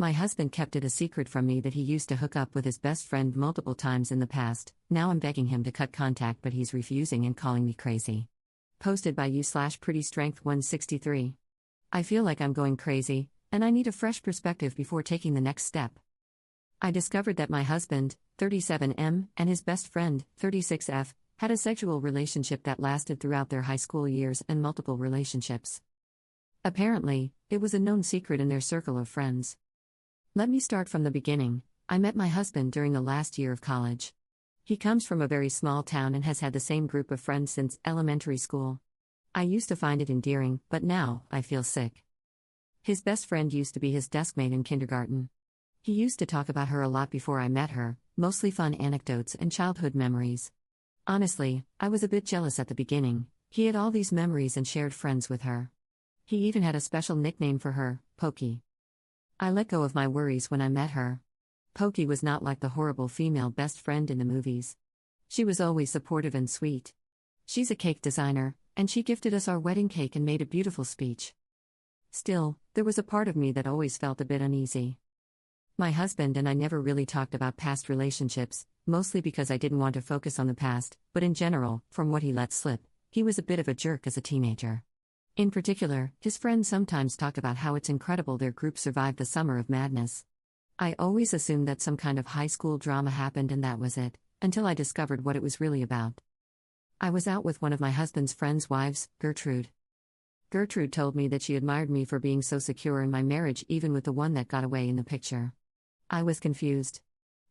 My husband kept it a secret from me that he used to hook up with his best friend multiple times in the past. Now I'm begging him to cut contact, but he's refusing and calling me crazy. Posted by you/prettystrength163. I feel like I'm going crazy, and I need a fresh perspective before taking the next step. I discovered that my husband, 37M, and his best friend, 36F, had a sexual relationship that lasted throughout their high school years and multiple relationships. Apparently, it was a known secret in their circle of friends. Let me start from the beginning. I met my husband during the last year of college. He comes from a very small town and has had the same group of friends since elementary school. I used to find it endearing, but now, I feel sick. His best friend used to be his deskmate in kindergarten. He used to talk about her a lot before I met her, mostly fun anecdotes and childhood memories. Honestly, I was a bit jealous at the beginning. He had all these memories and shared friends with her. He even had a special nickname for her, Pokey. I let go of my worries when I met her. Pokey was not like the horrible female best friend in the movies. She was always supportive and sweet. She's a cake designer, and she gifted us our wedding cake and made a beautiful speech. Still, there was a part of me that always felt a bit uneasy. My husband and I never really talked about past relationships, mostly because I didn't want to focus on the past, but in general, from what he let slip, he was a bit of a jerk as a teenager. In particular, his friends sometimes talk about how it's incredible their group survived the summer of madness. I always assumed that some kind of high school drama happened and that was it, until I discovered what it was really about. I was out with one of my husband's friends' wives, Gertrude. Gertrude told me that she admired me for being so secure in my marriage even with the one that got away in the picture. I was confused.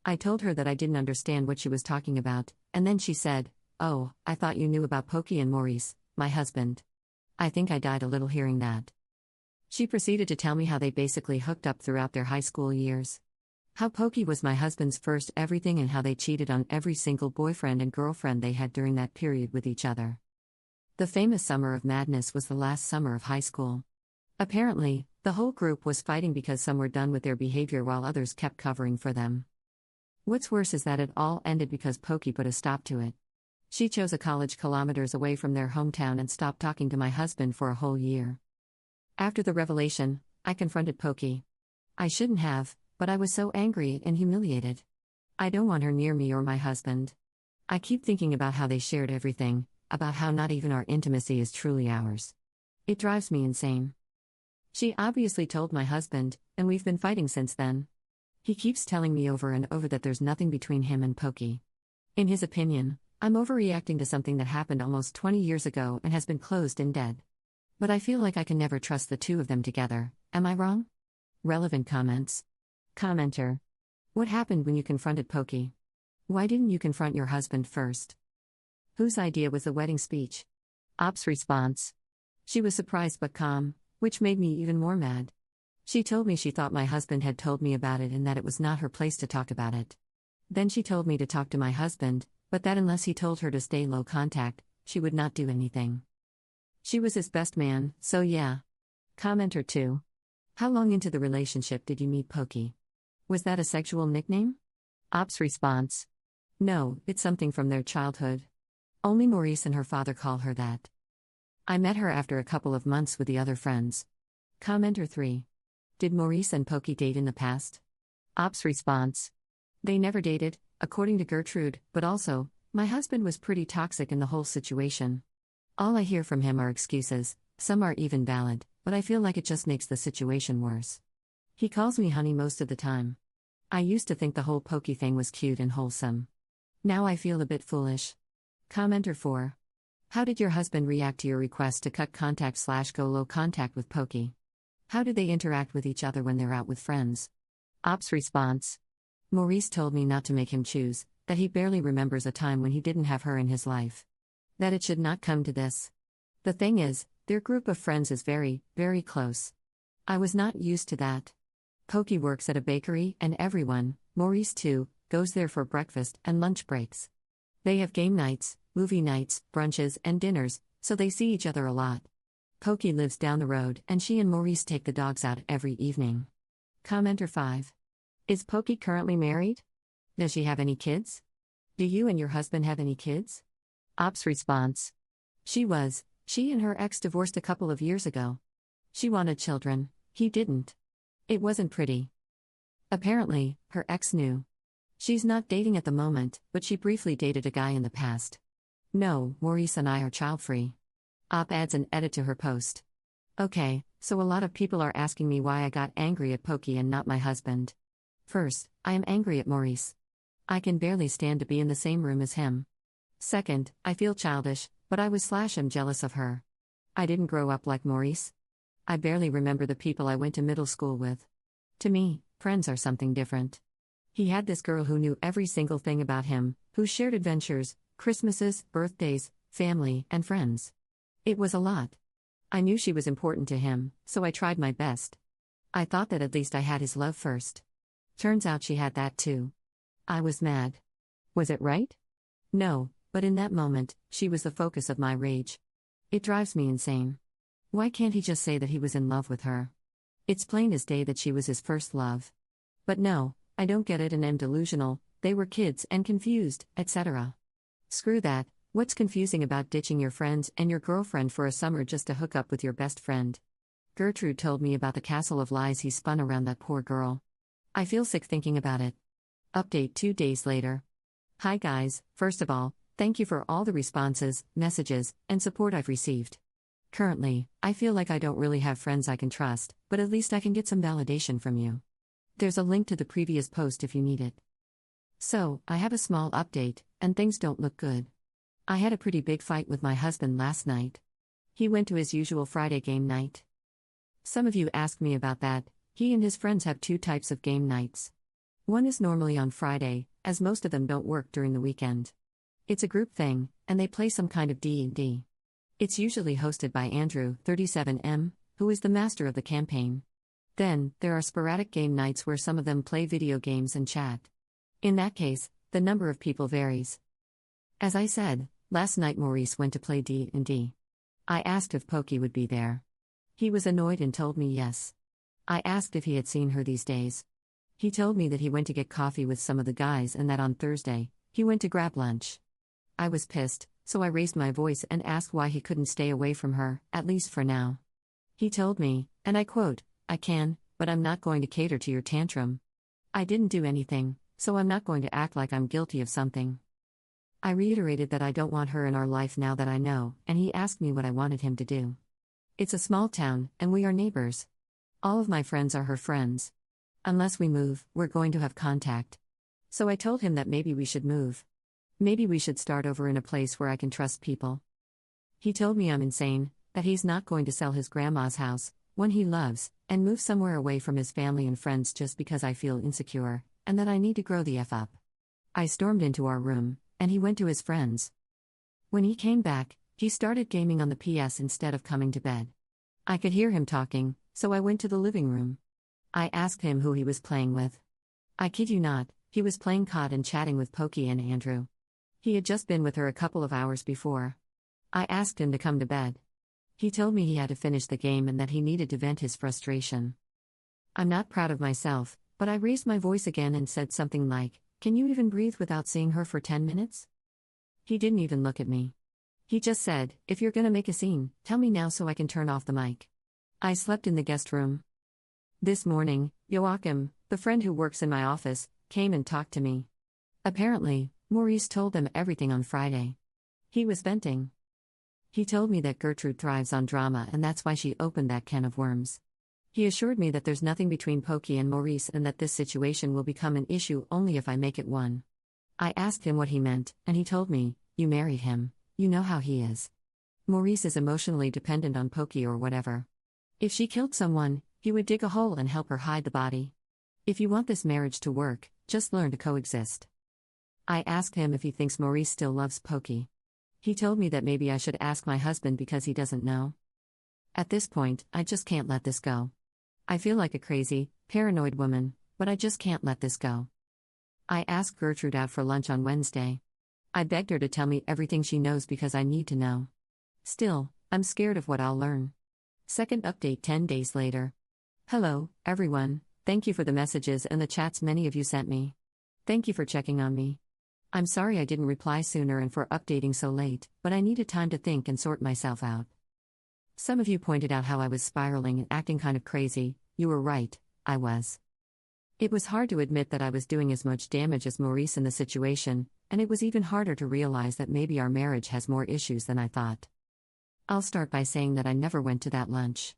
I told her that I didn't understand what she was talking about, and then she said, "Oh, I thought you knew about Pokey and Maurice, my husband." I think I died a little hearing that. She proceeded to tell me how they basically hooked up throughout their high school years. How Pokey was my husband's first everything and how they cheated on every single boyfriend and girlfriend they had during that period with each other. The famous summer of madness was the last summer of high school. Apparently, the whole group was fighting because some were done with their behavior while others kept covering for them. What's worse is that it all ended because Pokey put a stop to it. She chose a college kilometers away from their hometown and stopped talking to my husband for a whole year. After the revelation, I confronted Pokey. I shouldn't have, but I was so angry and humiliated. I don't want her near me or my husband. I keep thinking about how they shared everything, about how not even our intimacy is truly ours. It drives me insane. She obviously told my husband, and we've been fighting since then. He keeps telling me over and over that there's nothing between him and Pokey. In his opinion, I'm overreacting to something that happened almost 20 years ago and has been closed and dead. But I feel like I can never trust the two of them together. Am I wrong? Relevant comments. Commenter. What happened when you confronted Pokey? Why didn't you confront your husband first? Whose idea was the wedding speech? Ops response. She was surprised but calm, which made me even more mad. She told me she thought my husband had told me about it and that it was not her place to talk about it. Then she told me to talk to my husband, but that unless he told her to stay low contact, she would not do anything. She was his best man, so yeah. Commenter 2. How long into the relationship did you meet Pokey? Was that a sexual nickname? Ops response. No, it's something from their childhood. Only Maurice and her father call her that. I met her after a couple of months with the other friends. Commenter 3. Did Maurice and Pokey date in the past? Ops response. They never dated, according to Gertrude, but also, my husband was pretty toxic in the whole situation. All I hear from him are excuses, some are even valid, but I feel like it just makes the situation worse. He calls me honey most of the time. I used to think the whole Pokey thing was cute and wholesome. Now I feel a bit foolish. Commenter 4. How did your husband react to your request to cut contact/go low contact with Pokey? How do they interact with each other when they're out with friends? Ops response. Maurice told me not to make him choose, that he barely remembers a time when he didn't have her in his life. That it should not come to this. The thing is, their group of friends is very, very close. I was not used to that. Pokey works at a bakery and everyone, Maurice too, goes there for breakfast and lunch breaks. They have game nights, movie nights, brunches, and dinners, so they see each other a lot. Pokey lives down the road and she and Maurice take the dogs out every evening. Commenter 5. Is Pokey currently married? Does she have any kids? Do you and your husband have any kids? Ops response. She and her ex divorced a couple of years ago. She wanted children, he didn't. It wasn't pretty. Apparently, her ex knew. She's not dating at the moment, but she briefly dated a guy in the past. No, Maurice and I are child-free. Op adds an edit to her post. Okay, so a lot of people are asking me why I got angry at Pokey and not my husband. First, I am angry at Maurice. I can barely stand to be in the same room as him. Second, I feel childish, but am jealous of her. I didn't grow up like Maurice. I barely remember the people I went to middle school with. To me, friends are something different. He had this girl who knew every single thing about him, who shared adventures, Christmases, birthdays, family, and friends. It was a lot. I knew she was important to him, so I tried my best. I thought that at least I had his love first. Turns out she had that too. I was mad. Was it right? No, but in that moment, she was the focus of my rage. It drives me insane. Why can't he just say that he was in love with her? It's plain as day that she was his first love. But no, I don't get it and am delusional, they were kids and confused, etc. Screw that, what's confusing about ditching your friends and your girlfriend for a summer just to hook up with your best friend? Gertrude told me about the castle of lies he spun around that poor girl. I feel sick thinking about it. Update 2 days later. Hi guys, first of all, thank you for all the responses, messages, and support I've received. Currently, I feel like I don't really have friends I can trust, but at least I can get some validation from you. There's a link to the previous post if you need it. So, I have a small update, and things don't look good. I had a pretty big fight with my husband last night. He went to his usual Friday game night. Some of you asked me about that. He and his friends have 2 types of game nights. One is normally on Friday, as most of them don't work during the weekend. It's a group thing, and they play some kind of D&D. It's usually hosted by Andrew, 37M, who is the master of the campaign. Then, there are sporadic game nights where some of them play video games and chat. In that case, the number of people varies. As I said, last night Maurice went to play D&D. I asked if Pokey would be there. He was annoyed and told me yes. I asked if he had seen her these days. He told me that he went to get coffee with some of the guys and that on Thursday, he went to grab lunch. I was pissed, so I raised my voice and asked why he couldn't stay away from her, at least for now. He told me, and I quote, "I can, but I'm not going to cater to your tantrum." I didn't do anything, so I'm not going to act like I'm guilty of something. I reiterated that I don't want her in our life now that I know, and he asked me what I wanted him to do. It's a small town, and we are neighbors. All of my friends are her friends. Unless we move, we're going to have contact. So I told him that maybe we should move. Maybe we should start over in a place where I can trust people. He told me I'm insane, that he's not going to sell his grandma's house, one he loves, and move somewhere away from his family and friends just because I feel insecure, and that I need to grow the F up. I stormed into our room, and he went to his friends. When he came back, he started gaming on the PS instead of coming to bed. I could hear him talking, so I went to the living room. I asked him who he was playing with. I kid you not, he was playing COD and chatting with Pokey and Andrew. He had just been with her a couple of hours before. I asked him to come to bed. He told me he had to finish the game and that he needed to vent his frustration. I'm not proud of myself, but I raised my voice again and said something like, "Can you even breathe without seeing her for 10 minutes?" He didn't even look at me. He just said, "If you're gonna make a scene, tell me now so I can turn off the mic." I slept in the guest room. This morning, Joachim, the friend who works in my office, came and talked to me. Apparently, Maurice told them everything on Friday. He was venting. He told me that Gertrude thrives on drama and that's why she opened that can of worms. He assured me that there's nothing between Pokey and Maurice and that this situation will become an issue only if I make it one. I asked him what he meant, and he told me, "You married him, you know how he is. Maurice is emotionally dependent on Pokey or whatever. If she killed someone, he would dig a hole and help her hide the body. If you want this marriage to work, just learn to coexist." I asked him if he thinks Maurice still loves Pokey. He told me that maybe I should ask my husband because he doesn't know. At this point, I just can't let this go. I feel like a crazy, paranoid woman, but I just can't let this go. I asked Gertrude out for lunch on Wednesday. I begged her to tell me everything she knows because I need to know. Still, I'm scared of what I'll learn. Second update 10 days later. Hello, everyone, thank you for the messages and the chats many of you sent me. Thank you for checking on me. I'm sorry I didn't reply sooner and for updating so late, but I needed time to think and sort myself out. Some of you pointed out how I was spiraling and acting kind of crazy. You were right, I was. It was hard to admit that I was doing as much damage as Maurice in the situation, and it was even harder to realize that maybe our marriage has more issues than I thought. I'll start by saying that I never went to that lunch.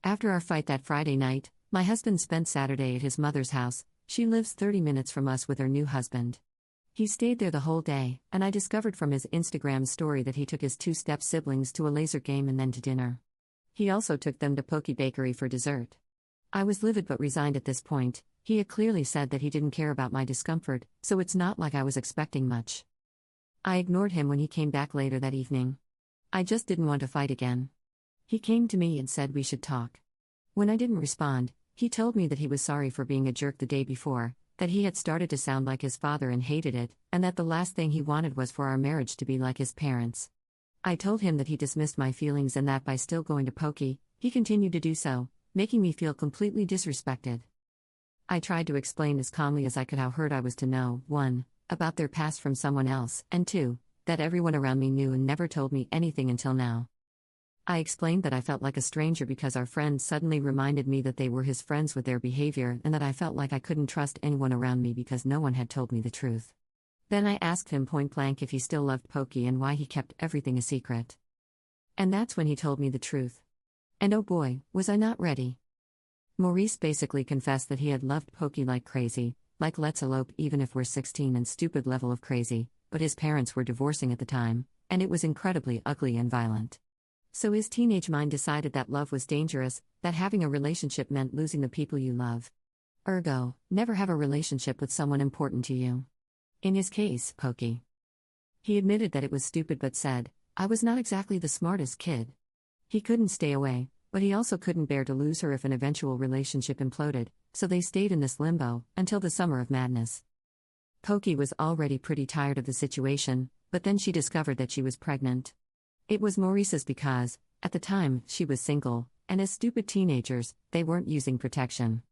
After our fight that Friday night, my husband spent Saturday at his mother's house. She lives 30 minutes from us with her new husband. He stayed there the whole day, and I discovered from his Instagram story that he took his two step siblings to a laser game and then to dinner. He also took them to Poke Bakery for dessert. I was livid but resigned at this point. He had clearly said that he didn't care about my discomfort, so it's not like I was expecting much. I ignored him when he came back later that evening. I just didn't want to fight again. He came to me and said we should talk. When I didn't respond, he told me that he was sorry for being a jerk the day before, that he had started to sound like his father and hated it, and that the last thing he wanted was for our marriage to be like his parents. I told him that he dismissed my feelings and that by still going to Poke, he continued to do so, making me feel completely disrespected. I tried to explain as calmly as I could how hurt I was to know, 1, about their past from someone else, and 2, that everyone around me knew and never told me anything until now. I explained that I felt like a stranger because our friends suddenly reminded me that they were his friends with their behavior and that I felt like I couldn't trust anyone around me because no one had told me the truth. Then I asked him point blank if he still loved Poke and why he kept everything a secret. And that's when he told me the truth. And oh boy, was I not ready. Maurice basically confessed that he had loved Poke like crazy, like let's elope even if we're 16 and stupid level of crazy, but his parents were divorcing at the time, and it was incredibly ugly and violent. So his teenage mind decided that love was dangerous, that having a relationship meant losing the people you love. Ergo, never have a relationship with someone important to you. In his case, Poke. He admitted that it was stupid but said, I was not exactly the smartest kid. He couldn't stay away, but he also couldn't bear to lose her if an eventual relationship imploded, so they stayed in this limbo until the summer of madness. Poke was already pretty tired of the situation, but then she discovered that she was pregnant. It was Maurice's because, at the time, she was single, and as stupid teenagers, they weren't using protection.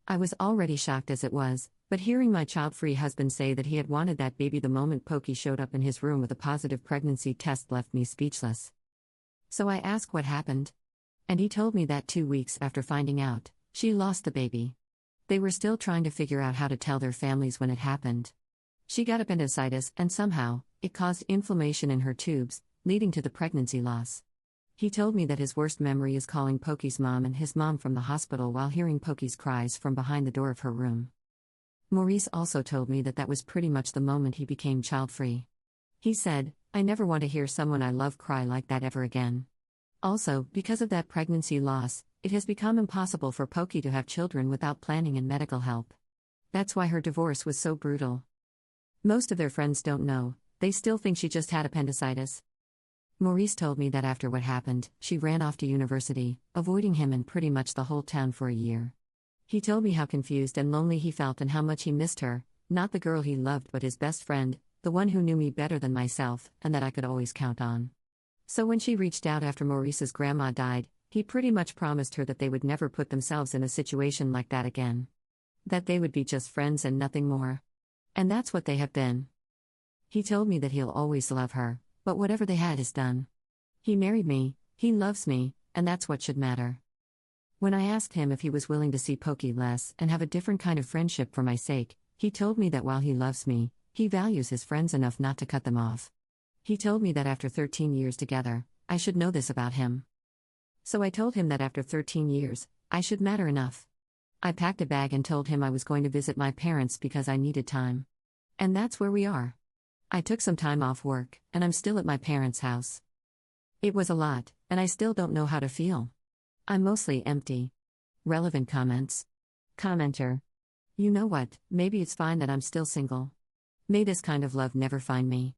I was already shocked as it was, but hearing my child-free husband say that he had wanted that baby the moment Poke showed up in his room with a positive pregnancy test left me speechless. So I asked what happened. And he told me that 2 weeks after finding out, she lost the baby. They were still trying to figure out how to tell their families when it happened. She got appendicitis and somehow, it caused inflammation in her tubes, leading to the pregnancy loss. He told me that his worst memory is calling Poke's mom and his mom from the hospital while hearing Poke's cries from behind the door of her room. Maurice also told me that that was pretty much the moment he became child-free. He said, I never want to hear someone I love cry like that ever again. Also, because of that pregnancy loss, it has become impossible for Poke to have children without planning and medical help. That's why her divorce was so brutal. Most of their friends don't know, they still think she just had appendicitis. Maurice told me that after what happened, she ran off to university, avoiding him and pretty much the whole town for a year. He told me how confused and lonely he felt and how much he missed her, not the girl he loved but his best friend, the one who knew me better than myself, and that I could always count on. So when she reached out after Maurice's grandma died, he pretty much promised her that they would never put themselves in a situation like that again. That they would be just friends and nothing more. And that's what they have been. He told me that he'll always love her, but whatever they had is done. He married me, he loves me, and that's what should matter. When I asked him if he was willing to see Poke less and have a different kind of friendship for my sake, he told me that while he loves me, he values his friends enough not to cut them off. He told me that after 13 years together, I should know this about him. So I told him that after 13 years, I should matter enough. I packed a bag and told him I was going to visit my parents because I needed time. And that's where we are. I took some time off work, and I'm still at my parents' house. It was a lot, and I still don't know how to feel. I'm mostly empty. Relevant comments. Commenter. You know what, maybe it's fine that I'm still single. May this kind of love never find me.